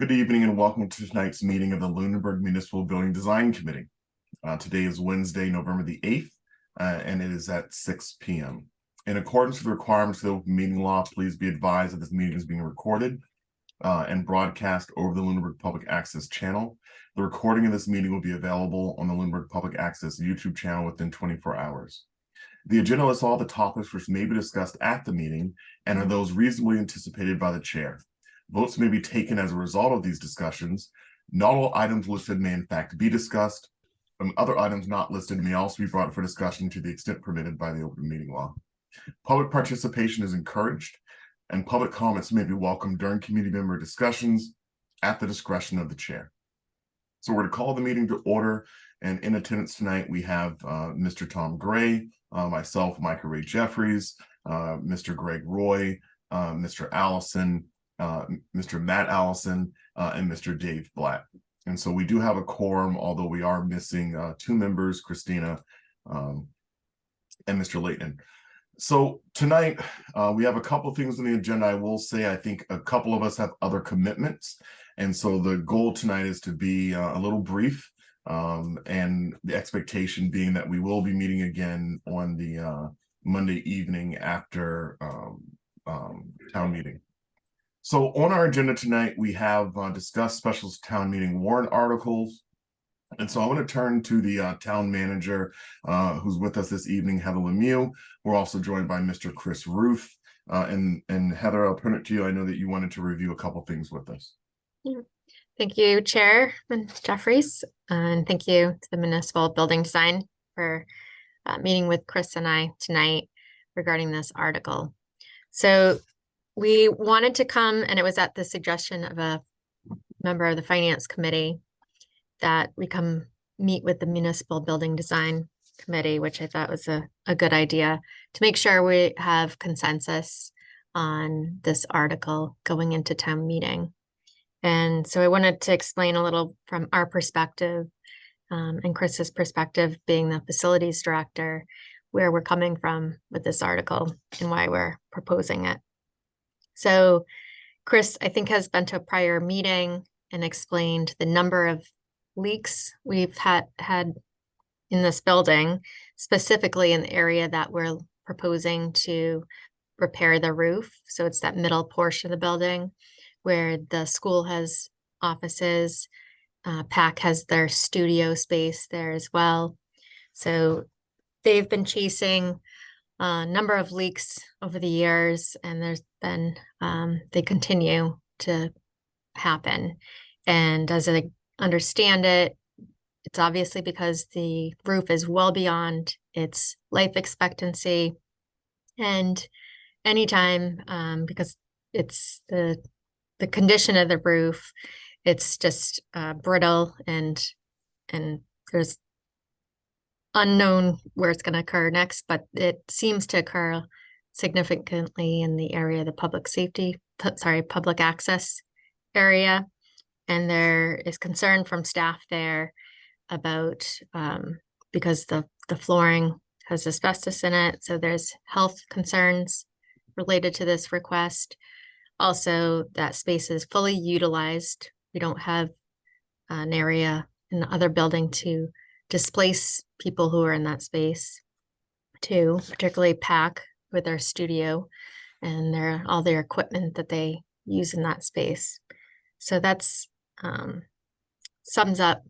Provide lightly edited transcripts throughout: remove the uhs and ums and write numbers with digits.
Good evening and welcome to tonight's meeting of the Lunenburg Municipal Building Design Committee. Today is Wednesday, November the 8th, and it is at 6 p.m. In accordance with the requirements of the open meeting law, please be advised that this meeting is being recorded and broadcast over the Lunenburg Public Access channel. The recording of this meeting will be available on the Lunenburg Public Access YouTube channel within 24 hours. The agenda lists all the topics which may be discussed at the meeting and are those reasonably anticipated by the chair. Votes may be taken as a result of these discussions. Not all items listed may in fact be discussed. Other items not listed may also be brought for discussion to the extent permitted by the open meeting law. Public participation is encouraged, and public comments may be welcomed during committee member discussions at the discretion of the chair. So we're to call the meeting to order, and in attendance tonight we have Mr. Tom Gray, myself, Michael Ray Jeffries, Mr. Greg Roy, Mr. Allison, Mr. Matt Allison, and Mr. Dave Blatt. And so we do have a quorum, although we are missing two members, Christina and Mr. Leighton. So tonight we have a couple things on the agenda. I will say I think a couple of us have other commitments. And so the goal tonight is to be a little brief, and the expectation being that we will be meeting again on the Monday evening after town meeting. So on our agenda tonight, we have discussed special town meeting warrant articles. And so I want to turn to the town manager who's with us this evening, Heather Lemieux. We're also joined by Mr. Chris Ruth. And Heather, I'll turn it to you. I know that you wanted to review a couple things with us. Yeah. Thank you, Chairman Jeffries, and thank you to the Municipal Building Design for meeting with Chris and I tonight regarding this article. So we wanted to come, and it was at the suggestion of a member of the Finance Committee that we come meet with the Municipal Building Design Committee, which I thought was a good idea to make sure we have consensus on this article going into town meeting. And so I wanted to explain a little from our perspective and Chris's perspective, being the facilities director, where we're coming from with this article and why we're proposing it. So Chris, I think, has been to a prior meeting and explained the number of leaks we've had in this building, specifically in the area that we're proposing to repair the roof. So it's that middle portion of the building where the school has offices, PAC has their studio space there as well. So they've been chasing a number of leaks over the years, and there's been, they continue to happen. And as I understand it, it's obviously because the roof is well beyond its life expectancy. And anytime, because it's the condition of the roof, it's just brittle, and there's unknown where it's going to occur next, but it seems to occur significantly in the area of the public access area. And there is concern from staff there about because the flooring has asbestos in it. So there's health concerns related to this request. Also, that space is fully utilized. We don't have an area in the other building to displace people who are in that space too, particularly PAC with their studio and all their equipment that they use in that space. So that's sums up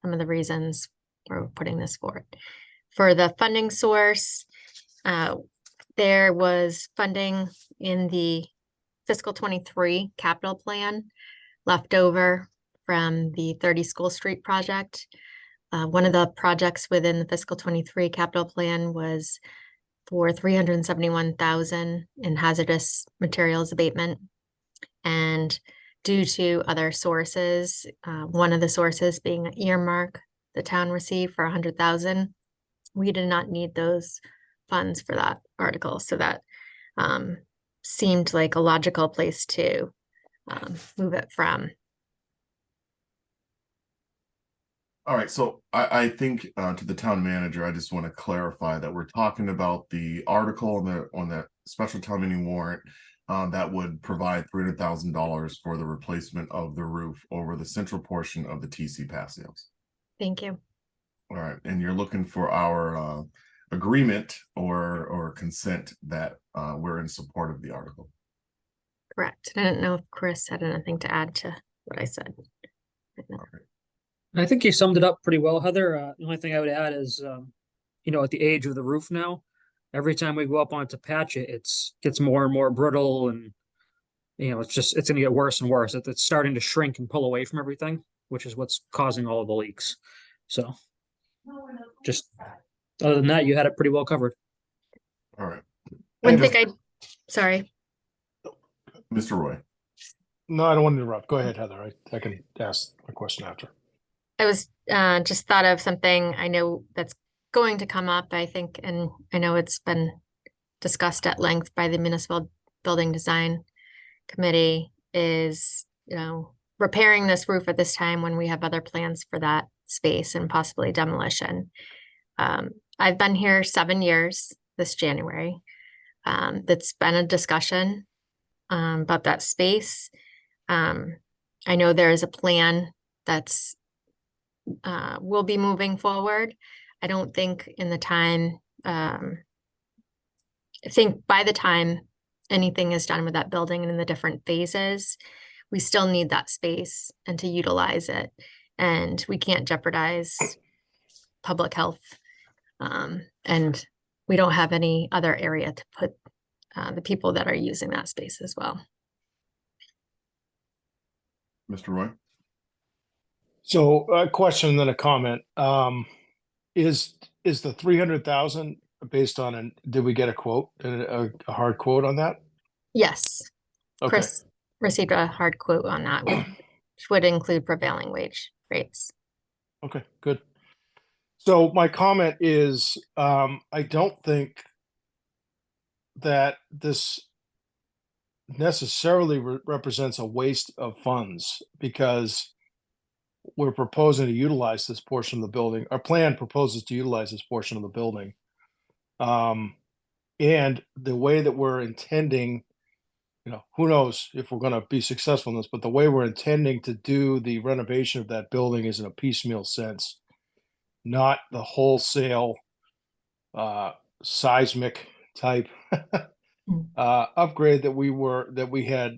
some of the reasons we're putting this forward. For the funding source, there was funding in the fiscal 23 capital plan left over from the 30 School Street project. One of the projects within the fiscal 23 capital plan was for $371,000 in hazardous materials abatement. And due to other sources, one of the sources being an earmark the town received for $100,000, we did not need those funds for that article. So that seemed like a logical place to move it from. All right, so I think to the town manager, I just want to clarify that we're talking about the article on the special town meeting warrant that would provide $300,000 for the replacement of the roof over the central portion of the TC patios. Thank you. All right, and you're looking for our agreement or consent that we're in support of the article. Correct. I didn't know if Chris had anything to add to what I said. All right. I think you summed it up pretty well, Heather. The only thing I would add is, at the age of the roof now, every time we go up on it to patch it, gets more and more brittle, and it's going to get worse and worse. It's starting to shrink and pull away from everything, which is what's causing all of the leaks. So, just other than that, you had it pretty well covered. All right. One thing sorry. Mr. Roy. No, I don't want to interrupt. Go ahead, Heather. I can ask a question after. I was just thought of something I know that's going to come up, I think, and I know it's been discussed at length by the Municipal Building Design Committee is, repairing this roof at this time when we have other plans for that space and possibly demolition. I've been here 7 years this January. That's been a discussion about that space. I know there is a plan that's will be moving forward. I don't think in the time, I think by the time anything is done with that building and in the different phases, we still need that space and to utilize it. And we can't jeopardize public health. And we don't have any other area to put the people that are using that space as well. Mr. Roy. So a question and then a comment. Is the 300,000 based on did we get a quote, a hard quote on that? Yes. Okay. Chris received a hard quote on that, which would include prevailing wage rates. Okay, good. So my comment is, I don't think that this necessarily represents a waste of funds, because we're proposing to utilize this portion of the building. Our plan proposes to utilize this portion of the building. And the way that we're intending, who knows if we're going to be successful in this, but the way we're intending to do the renovation of that building is in a piecemeal sense, not the wholesale seismic type upgrade that we had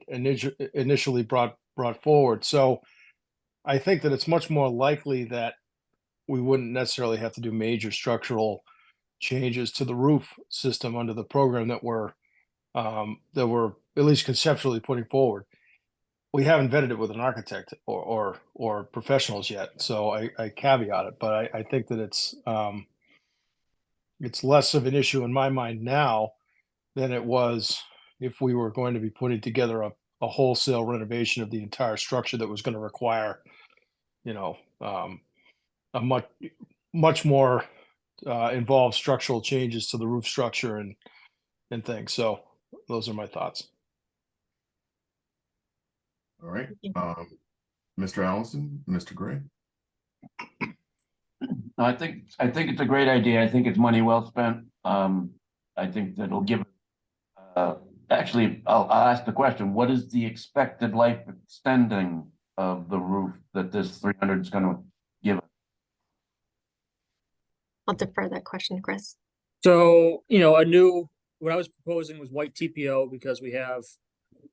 initially brought forward. So I think that it's much more likely that we wouldn't necessarily have to do major structural changes to the roof system under the program that we're at least conceptually putting forward. We haven't vetted it with an architect or professionals yet, so I caveat it, but I think that it's less of an issue in my mind now than it was if we were going to be putting together a wholesale renovation of the entire structure that was going to require, a much more involved structural changes to the roof structure and things. So those are my thoughts. All right. Mr. Allison, Mr. Gray. No, I think it's a great idea. I think it's money well spent. I think that it'll give. Actually, I'll ask the question: what is the expected life extending of the roof that this 300 is going to give us? I'll defer that question to Chris. So, what I was proposing was white TPO because we have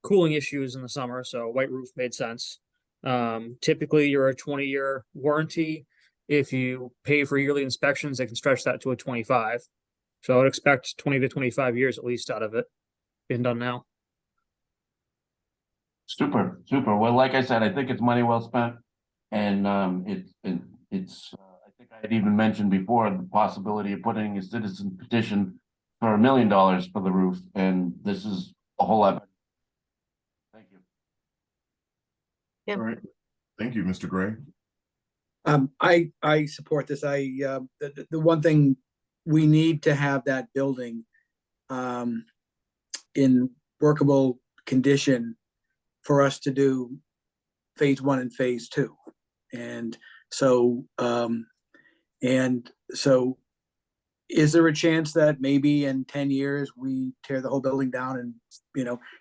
cooling issues in the summer, so white roof made sense. Typically, you're a 20-year warranty. If you pay for yearly inspections, they can stretch that to a 25. So I would expect 20 to 25 years at least out of it being done now. Super. Well, like I said, I think it's money well spent, and it's. I think I had even mentioned before the possibility of putting a citizen petition for $1 million for the roof, and this is a whole lot. Thank you. Yep. All right. Thank you, Mr. Gray. I support this. The one thing, we need to have that building in workable condition for us to do phase 1 and phase 2. And so is there a chance that maybe in 10 years we tear the whole building down and,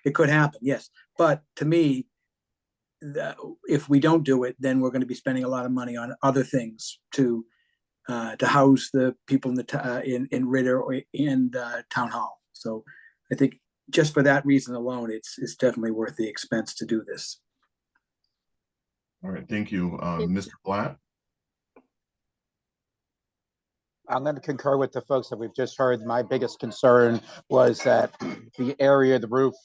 it could happen, yes. But to me, if we don't do it, then we're going to be spending a lot of money on other things to house the people in Ritter or in Town Hall. So I think just for that reason alone, it's definitely worth the expense to do this. All right, thank you. Mr. Blatt? I'm going to concur with the folks that we've just heard. My biggest concern was that the area, the roof,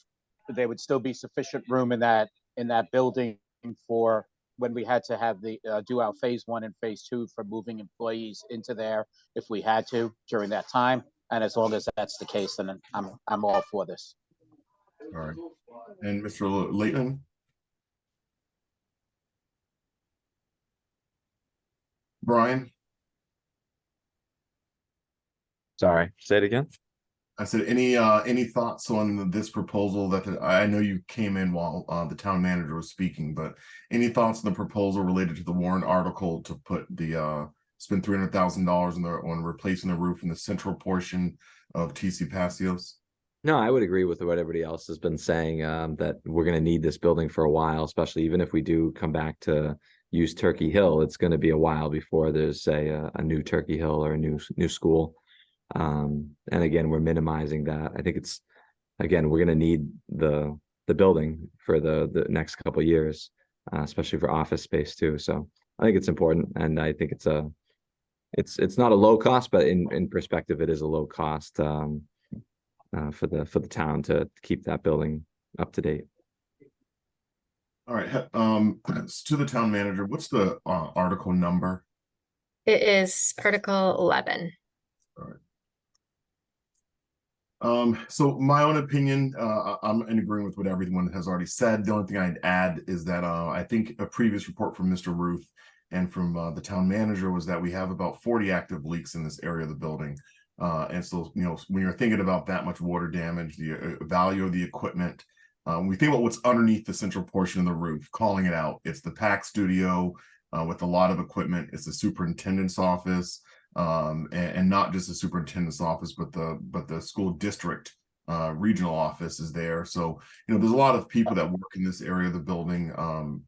there would still be sufficient room in that building for when we had to have the do our phase 1 and phase 2 for moving employees into there if we had to during that time. And as long as that's the case, then I'm all for this. All right. And Mr. Leighton? Brian? Sorry, say it again. I said, any thoughts on this proposal that I know you came in while the town manager was speaking, but any thoughts on the proposal related to the warrant article to put spend $300,000 on replacing the roof in the central portion of TC Passios? No, I would agree with what everybody else has been saying, that we're going to need this building for a while, especially even if we do come back to use Turkey Hill, it's going to be a while before there's a new Turkey Hill or a new school. And again, we're minimizing that. I think we're going to need the building for the next couple of years, especially for office space too. So I think it's important, and I think it's not a low cost, but in perspective, it is a low cost for the town to keep that building up to date. All right. To the town manager, what's the article number? It is Article 11. All right. So my own opinion, I'm in agreement with what everyone has already said. The only thing I'd add is that I think a previous report from Mr. Ruth and from the town manager was that we have about 40 active leaks in this area of the building. And so, when you're thinking about that much water damage, the value of the equipment, we think about what's underneath the central portion of the roof, calling it out. It's the PAC studio with a lot of equipment. It's the superintendent's office. And not just the superintendent's office, but the school district regional office is there. So there's a lot of people that work in this area of the building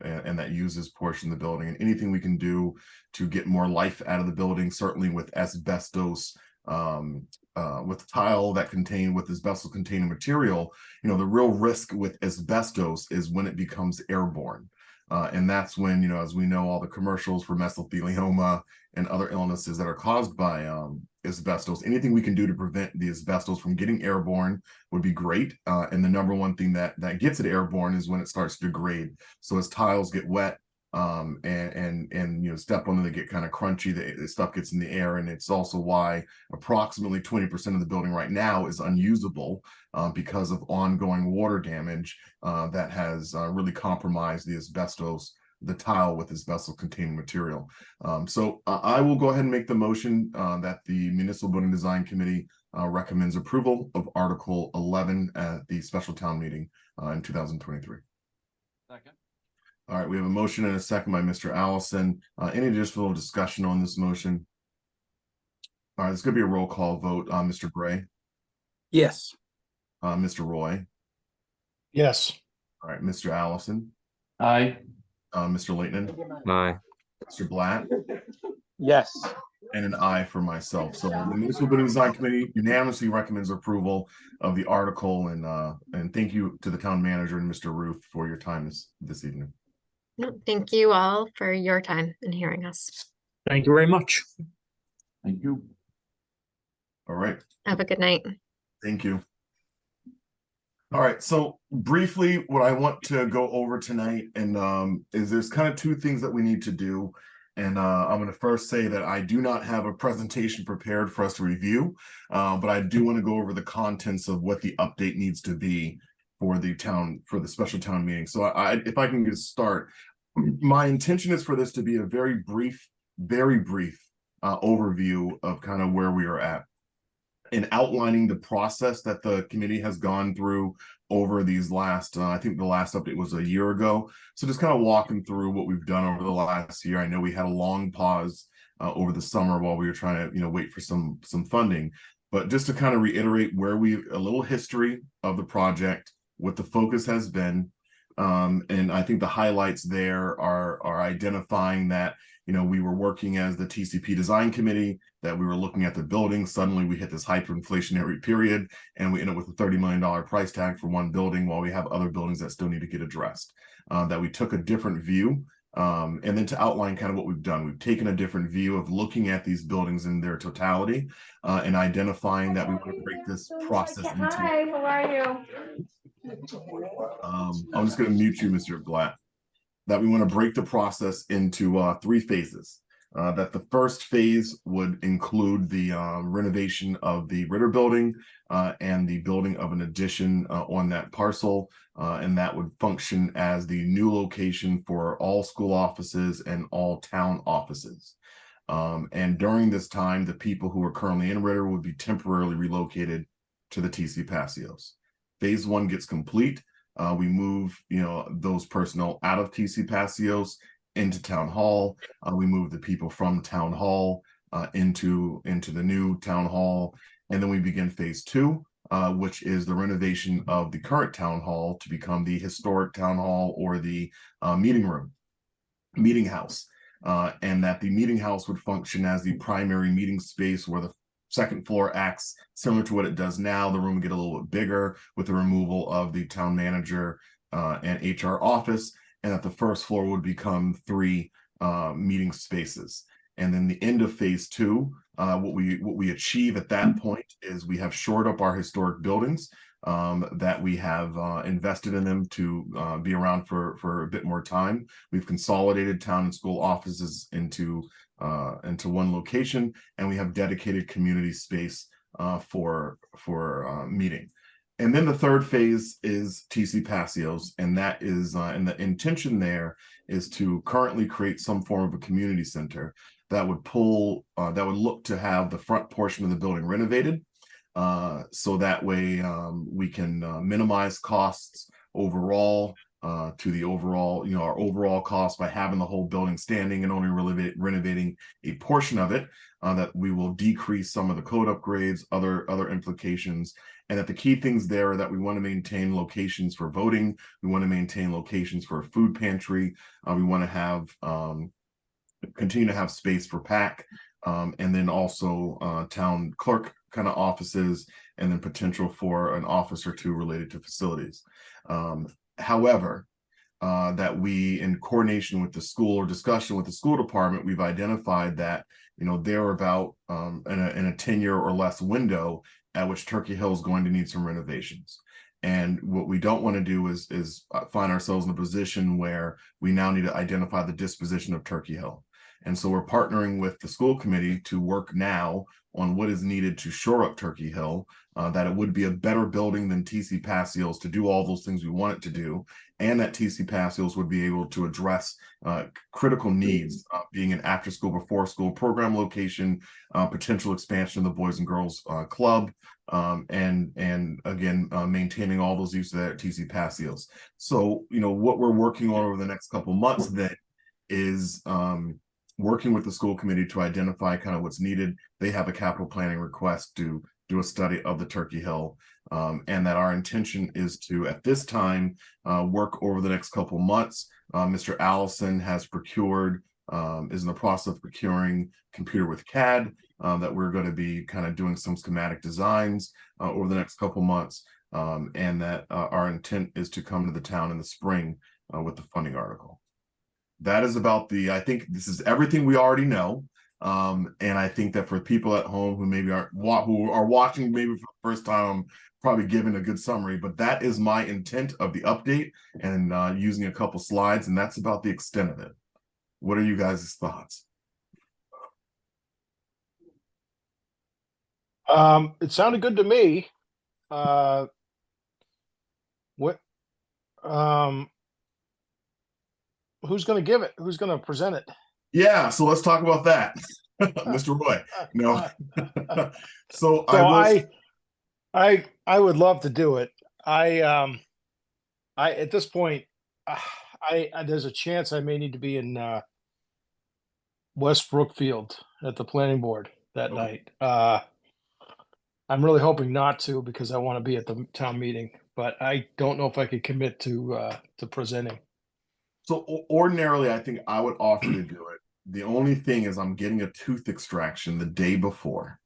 and that use this portion of the building, and anything we can do to get more life out of the building, certainly with asbestos, with tile that with asbestos containing material. The real risk with asbestos is when it becomes airborne. And that's when, as we know, all the commercials for mesothelioma and other illnesses that are caused by asbestos, anything we can do to prevent the asbestos from getting airborne would be great. And the number one thing that gets it airborne is when it starts to degrade. So as tiles get wet and step on them, they get kind of crunchy, the stuff gets in the air. And it's also why approximately 20% of the building right now is unusable because of ongoing water damage that has really compromised the asbestos, the tile with asbestos containing material. So I will go ahead and make the motion that the Municipal Building Design Committee recommends approval of Article 11 at the special town meeting in 2023. Second. All right, we have a motion and a second by Mr. Allison. Any additional discussion on this motion? All right, it's going to be a roll call vote. Mr. Gray? Yes. Mr. Roy? Yes. All right, Mr. Allison? Aye. Mr. Leighton? Aye. Mr. Blatt? Yes. And an aye for myself. So the Municipal Building Design Committee unanimously recommends approval of the article, and thank you to the town manager and Mr. Ruth for your time this evening. Thank you all for your time and hearing us. Thank you very much. Thank you. All right. Have a good night. Thank you. All right, so briefly, what I want to go over tonight is there's kind of two things that we need to do. And I'm going to first say that I do not have a presentation prepared for us to review, but I do want to go over the contents of what the update needs to be for the special town meeting. So if I can just start, my intention is for this to be a very brief overview of kind of where we are at, in outlining the process that the committee has gone through over these last, I think the last update was a year ago. So just kind of walking through what we've done over the last year. I know we had a long pause over the summer while we were trying to, wait for some funding. But just to kind of reiterate a little history of the project, what the focus has been. And I think the highlights there are identifying that, we were working as the TCP design committee, that we were looking at the building. Suddenly we hit this hyperinflationary period and we end up with a $30 million price tag for one building while we have other buildings that still need to get addressed. That we took a different view. And then to outline kind of what we've done, we've taken a different view of looking at these buildings in their totality and identifying that we want to break this process into. Hi, how are you? I'm just going to mute you, Mr. Blatt. That we want to break the process into 3 phases. That the first phase would include the renovation of the Ritter building and the building of an addition on that parcel. And that would function as the new location for all school offices and all town offices. And during this time, the people who are currently in Ritter would be temporarily relocated to the TC Passios. Phase 1 gets complete. We move, those personnel out of TC Passios into Town Hall. We move the people from Town Hall into the new Town Hall. And then we begin phase 2, which is the renovation of the current Town Hall to become the historic Town Hall or the meeting house. And that the meeting house would function as the primary meeting space where the second floor acts similar to what it does now. The room would get a little bit bigger with the removal of the town manager and HR office, and that the first floor would become 3 meeting spaces. And then the end of phase 2, what we achieve at that point is we have shored up our historic buildings that we have invested in them to be around for a bit more time. We've consolidated town and school offices into one location, and we have dedicated community space for meeting. And then the third phase is TC Passios, and that is and the intention there is to currently create some form of a community center that would look to have the front portion of the building renovated, so that way we can minimize costs overall to the overall, our overall cost by having the whole building standing and only renovating a portion of it. That we will decrease some of the code upgrades, other implications, and that the key things there are that we want to maintain locations for voting, we want to maintain locations for a food pantry, we want to have continue to have space for PAC, and then also town clerk kind of offices, and then potential for an office or 2 related to facilities. However, that we, in coordination with the school or discussion with the school department, we've identified that they're about in a 10-year or less window at which Turkey Hill is going to need some renovations. And what we don't want to do is find ourselves in a position where we now need to identify the disposition of Turkey Hill. And so we're partnering with the school committee to work now on what is needed to shore up Turkey Hill, that it would be a better building than TC Passios to do all those things we want it to do, and that TC Passios would be able to address critical needs, being an after-school, before-school program location, potential expansion of the Boys and Girls Club, and again, maintaining all those uses at TC Passios. So, what we're working on over the next couple months then is working with the school committee to identify kind of what's needed. They have a capital planning request to do a study of the Turkey Hill, and that our intention is to, at this time, work over the next couple months. Mr. Allison has procured, is in the process of procuring computer with CAD, that we're going to be kind of doing some schematic designs over the next couple months, and that our intent is to come to the town in the spring with the funding article. That is about I think this is everything we already know. And I think that for people at home who maybe who are watching maybe for the first time, I'm probably giving a good summary, but that is my intent of the update, and using a couple slides, and that's about the extent of it. What are you guys' thoughts? It sounded good to me. Who's going to give it? Who's going to present it? Yeah, so let's talk about that. Mr. Roy. No. So I would love to do it. I at this point, there's a chance I may need to be in West Brookfield at the planning board that Okay. night. I'm really hoping not to because I want to be at the town meeting, but I don't know if I could commit to presenting. So ordinarily, I think I would offer to do it. The only thing is I'm getting a tooth extraction the day before.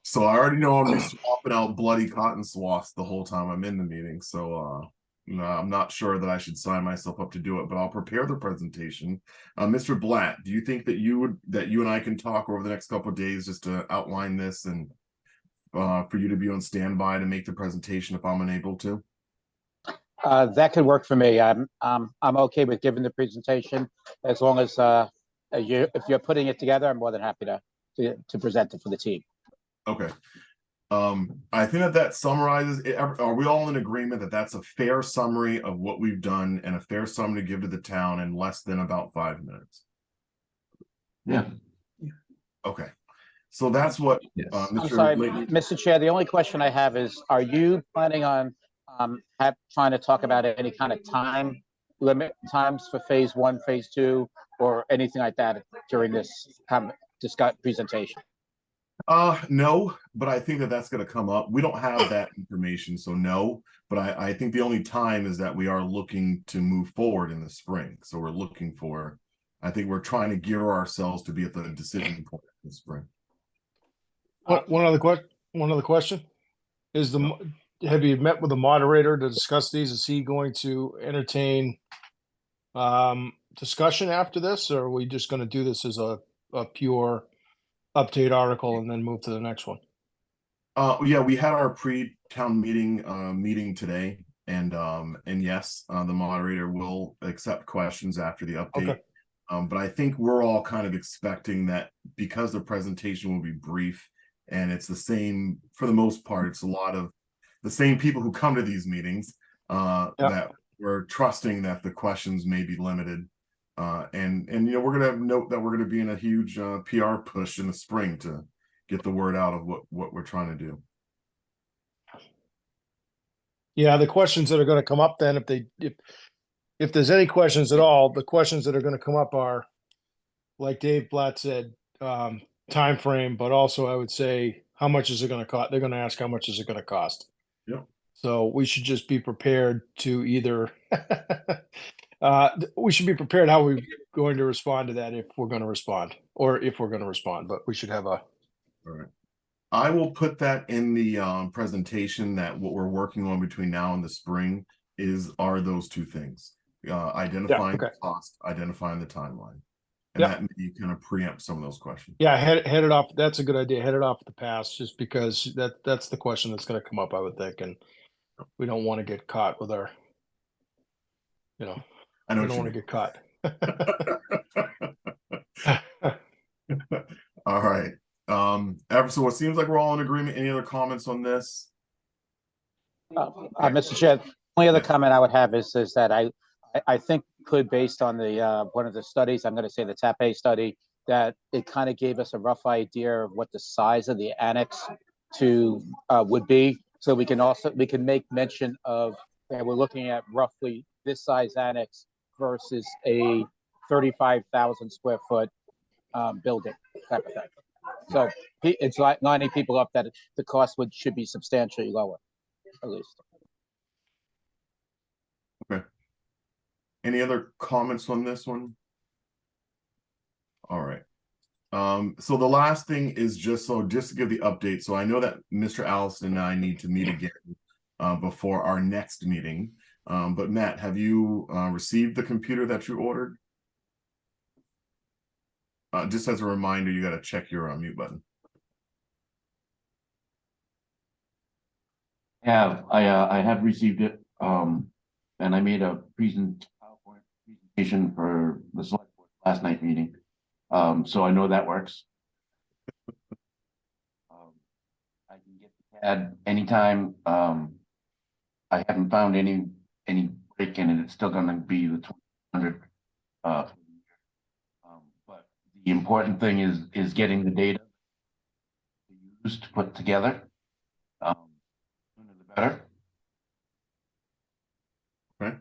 So I already know I'm gonna be swapping out bloody cotton swabs the whole time I'm in the meeting. So no, I'm not sure that I should sign myself up to do it, but I'll prepare the presentation. Mr. Blatt, do you think that you and I can talk over the next couple of days just to outline this and for you to be on standby to make the presentation if I'm unable to? That could work for me. I'm okay with giving the presentation as long as if you're putting it together, I'm more than happy to present it for the team. Okay. I think that summarizes it. Are we all in agreement that that's a fair summary of what we've done and a fair summary to give to the town in less than about 5 minutes? Yeah. Okay. So that's what Yes. I'm Mr. sorry, Layton- Mr. Chair, the only question I have is, are you planning on trying to talk about any kind of time limit, times for phase 1, phase 2, or anything like that during this presentation? No, but I think that that's going to come up. We don't have that information, so no. But I think the only time is that we are looking to move forward in the spring. So we're looking for, I think we're trying to gear ourselves to be at the decision point in the spring. One other question is have you met with the moderator to discuss these? Is he going to entertain discussion after this, or are we just going to do this as a pure update article and then move to the next one? Yeah, we had our pre-town meeting today, and yes, the moderator will accept questions after the update. Okay. But I think we're all kind of expecting that because the presentation will be brief and it's the same, for the most part, it's a lot of the same people who come to these meetings, that we're trusting that the questions may be limited. And we're gonna have note that we're gonna be in a huge PR push in the spring to get the word out of what we're trying to do. Yeah, the questions that are going to come up then, if there's any questions at all, the questions that are going to come up are, like Dave Blatt said, time frame, but also I would say, how much is it going to cost? They're going to ask how much is it going to cost. Yeah. So we should just be prepared to either we should be prepared how we're going to respond to that if we're going to respond, but we should have a. All right. I will put that in the presentation that what we're working on between now and the spring are those two things. Identifying the cost, identifying the timeline. And that may kind of preempt some of those questions. Yeah, head it off. That's a good idea. Head it off at the pass, just because that's the question that's going to come up, I would think, and we don't want to get caught with our, we don't want to get caught. All right. So it seems like we're all in agreement. Any other comments on this? Mr. Chair, the only other comment I would have is that I think based on the one of the studies, I'm going to say the TAPE study, that it kind of gave us a rough idea of what the size of the annex would be. So we can make mention of that we're looking at roughly this size annex versus a 35,000 square foot building type of thing. So it's like lining people up that the cost should be substantially lower, at least. Okay. Any other comments on this one? All right. So the last thing is just to give the update. So I know that Mr. Allison and I need to meet again before our next meeting. But Matt, have you received the computer that you ordered? Just as a reminder, you got to check your mute button. I have received it, and I made a PowerPoint presentation for the select board last night meeting, so I know that works. I can get the CAD anytime. I haven't found any break in it. It's still going to be the 200. But the important thing is getting the data used to put together. Sooner the better. Okay.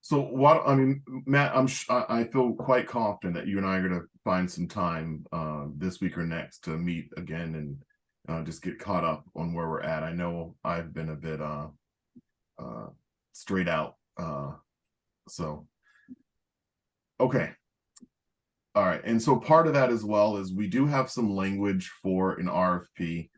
So what, I mean, Matt, I feel quite confident that you and I are gonna find some time this week or next to meet again and just get caught up on where we're at. I know I've been a bit straight out. So okay. All right. And so part of that as well is we do have some language for an RFP.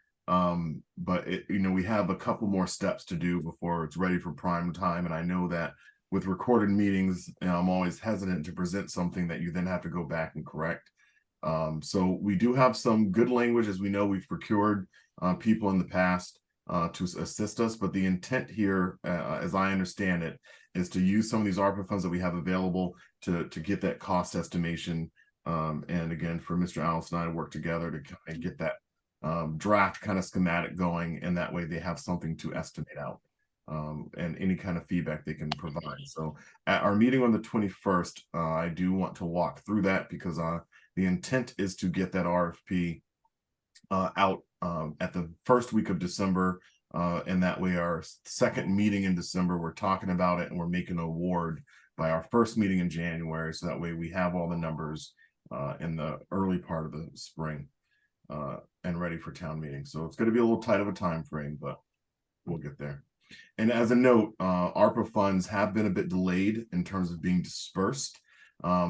But we have a couple more steps to do before it's ready for prime time. And I know that with recorded meetings, I'm always hesitant to present something that you then have to go back and correct. So we do have some good language, as we know we've procured people in the past to assist us, but the intent here, as I understand it, is to use some of these ARPA funds that we have available to get that cost estimation. And again, for Mr. Allison and I to work together to kind of get that draft kind of schematic going, and that way they have something to estimate out. And any kind of feedback they can provide. So at our meeting on the 21st, I do want to walk through that because the intent is to get that RFP out at the first week of December. And that way our second meeting in December, we're talking about it and we're making an award by our first meeting in January. So that way we have all the numbers in the early part of the spring and ready for town meeting. So it's going to be a little tight of a time frame, but we'll get there. And as a note, ARPA funds have been a bit delayed in terms of being dispersed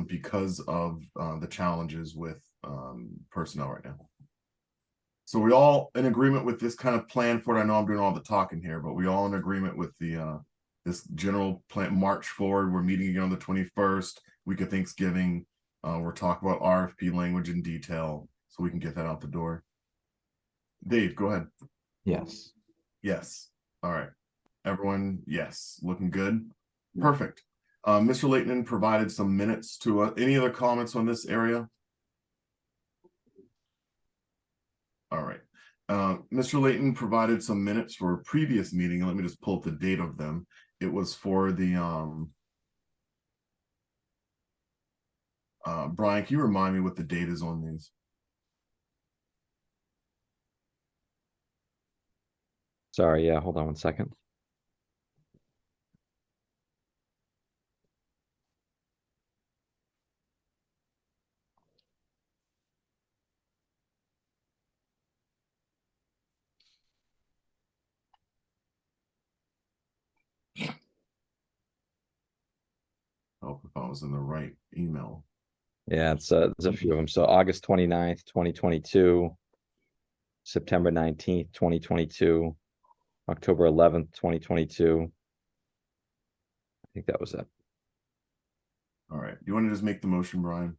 because of the challenges with personnel right now. So we all in agreement with this kind of plan for it. I know I'm doing all the talking here, but we all in agreement with the this general plan march forward. We're meeting again on the 21st, week of Thanksgiving. We're talking about RFP language in detail so we can get that out the door. Dave, go ahead. Yes. Yes. All right. Everyone, yes, looking good. Perfect. Mr. Leighton provided some minutes to any other comments on this area? All right. Mr. Leighton provided some minutes for a previous meeting. Let me just pull up the date of them. It was for the Brian, can you remind me what the date is on these? Sorry, yeah, hold on one second. Oh, if I was in the right email. Yeah, it's there's a few of them. So August 29th, 2022, September 19th, 2022, October 11th, 2022. I think that was it. All right. You want to just make the motion, Brian?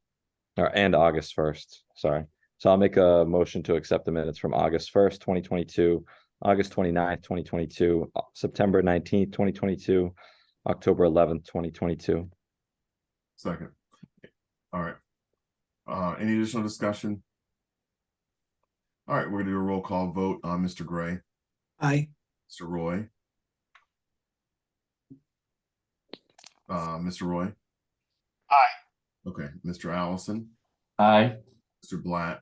And August 1st. Sorry. So I'll make a motion to accept the minutes from August 1st, 2022, August 29th, 2022, September 19th, 2022, October 11th, 2022. Second. All right. Any additional discussion? All right, we're gonna do a roll call vote on Mr. Gray, Aye. Mr. Roy. Mr. Roy. Aye. Okay, Mr. Allison, Aye. Mr. Blatt,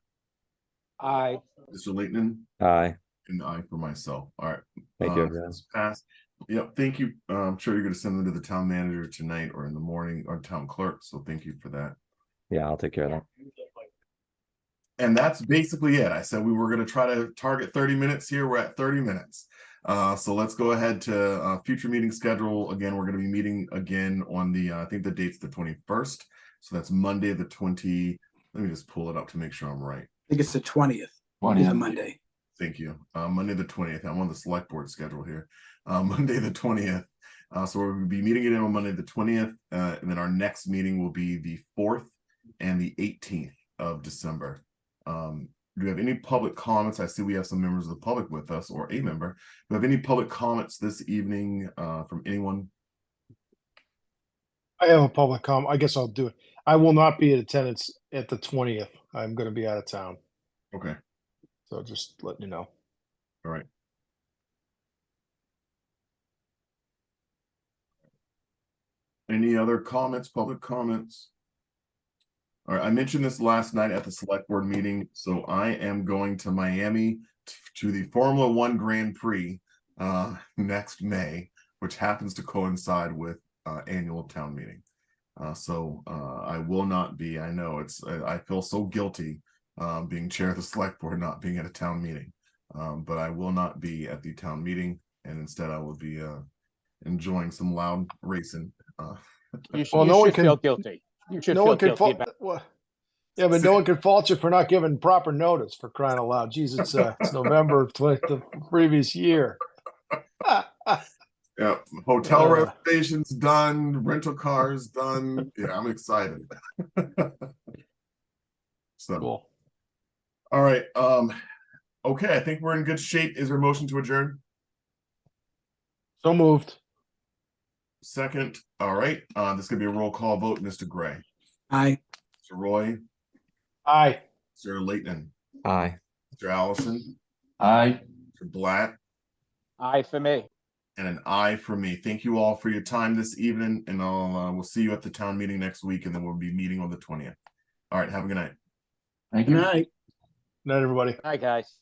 Aye. Mr. Leighton, Aye. and I for myself. All right. Thank you, everyone. Pass. Yep, thank you. I'm sure you're gonna send them to the town manager tonight or in the morning, or town clerk, so thank you for that. Yeah, I'll take care of that. And that's basically it. I said we were going to try to target 30 minutes here. We're at 30 minutes. So let's go ahead to future meeting schedule. Again, we're going to be meeting again on the, I think the date's the 21st. So that's Monday the 20. Let me just pull it up to make sure I'm right. I think it's the 20th. Is the 20th. Monday. Thank you. Monday the 20th. I'm on the select board schedule here. Monday the 20th. So we'll be meeting again on Monday the 20th. And then our next meeting will be the 4th and the 18th of December. Do we have any public comments? I see we have some members of the public with us, or a member. Do we have any public comments this evening from anyone? I have a public comment. I guess I'll do it. I will not be in attendance at the 20th. I'm going to be out of town. Okay. So just letting you know. All right. Any other comments, public comments? All right, I mentioned this last night at the select board meeting. So I am going to Miami to the Formula One Grand Prix next May, which happens to coincide with annual town meeting. So I will not be, I know I feel so guilty being chair of the select board, not being at a town meeting. But I will not be at the town meeting, and instead I will be enjoying some loud racing. You should, Well, you no one should feel can- guilty. You should No feel one can guilty fault, about. well, yeah, but no one can fault you for not giving proper notice, for crying out loud. Geez, it's November of the previous year. Yeah, hotel Uh. reservations done, rental cars done. Yeah, I'm excited. So, Cool. all right. Okay, I think we're in good shape. Is there a motion to adjourn? So moved. Second. All right. This could be a roll call vote. Mr. Gray, Aye. Mr. Roy, Aye. Mr. Leighton, Aye. Mr. Allison, Aye. Mr. Blatt, Aye for me. and an aye for me. Thank you all for your time this evening, and we'll see you at the town meeting next week, and then we'll be meeting on the 20th. All right. Have a good night. Thank Good you. night. Night, everybody. Hi, guys.